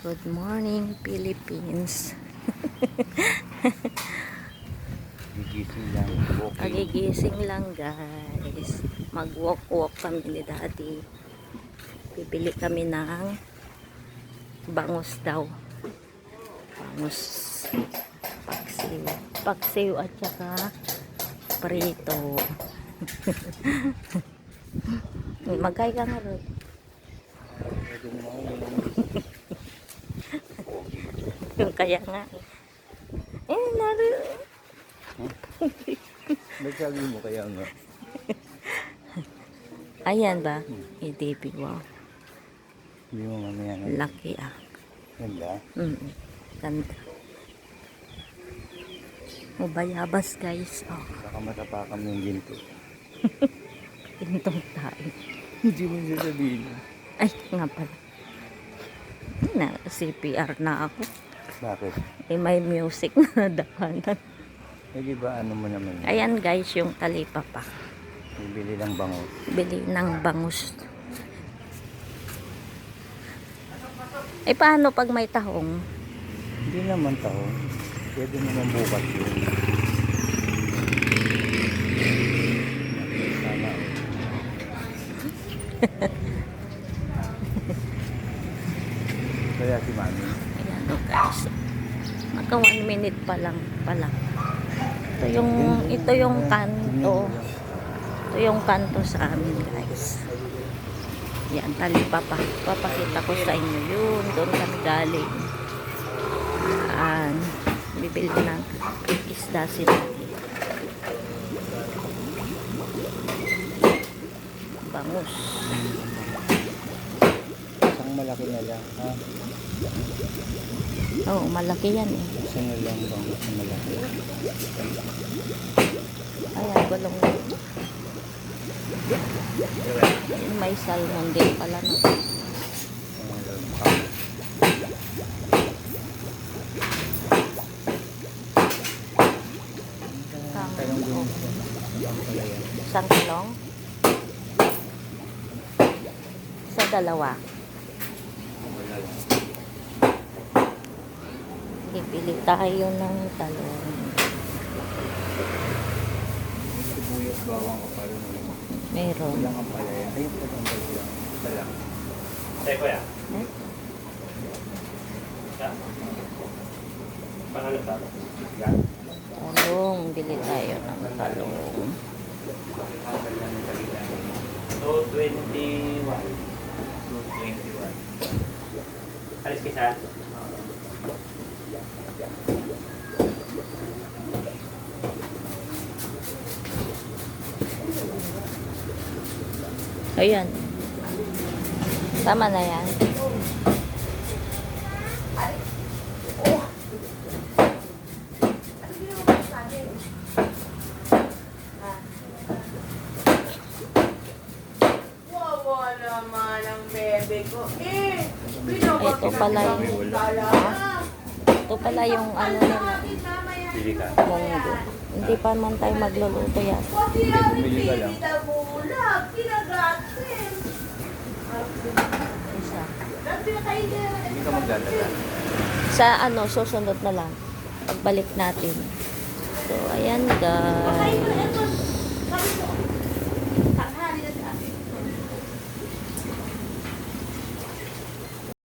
Good morning, Philippines. Gigising lang. Walking. Nagigising lang, guys. Mag-walk-walk kami ni Daddy. Bibili kami ng bangus daw. Bangus. Paksiw. Paksiw at saka prito. Magkay ka nga rin. Kaya nga. Nari. Nagsabi mo kaya nga. Ayan ba? EDP, wow. Hindi mo mamaya nga. Laki ah. Ganda. Ganda. Bayabas guys. Oh. Saka matapakan yung ginto. Pintong tayo. Hindi mo sasabihin. Ay, nga pala. Na, CPR na ako. Bakit? May music na dakanan. Eh di ba ano mo naman? Ayan guys, yung talipapa. Bibili ng bango. Bili ng bangus. Eh paano pag may tahong? Hindi naman tao. Pwede naman bukas yun. Sana. Kaya si Mami. Ayan o guys. Maka 1 minute pa lang pala. Ito yung kanto. Ito yung kanto sa amin guys. Yan, talipapa. Papakita ko sa inyo yun. Doon kami galing. Bibili ng isda sila. Bangus. Isang malaki na lang. Ha? Oo, malaki yan eh. Isang na lang bangus na malaki. Ayan, gulong. May salmon din pala no. Isang kilong? Sa dalawa. Bibili tayo ng talong. Sibuyas, bawang o pala. Meron. Ilang ang pala yan. Ayun pa lang pala. Pala. Sa'yo kuya? Eh? Ha? Pangalan ba? Yan. Talong. Bili tayo ng talong. 221. 221. Alis ka siya? Ayan. Tama na yan. Wawa naman ang bebe ko. Ito pala yung ito pala yung ano nila. Pili ka. Munggo. Hindi pa man tayo magluluto yan. Bumili ka lang. Isa. Hindi ka magdadala. Sa ano, susunod na lang. Pagbalik natin. So, ayan guys.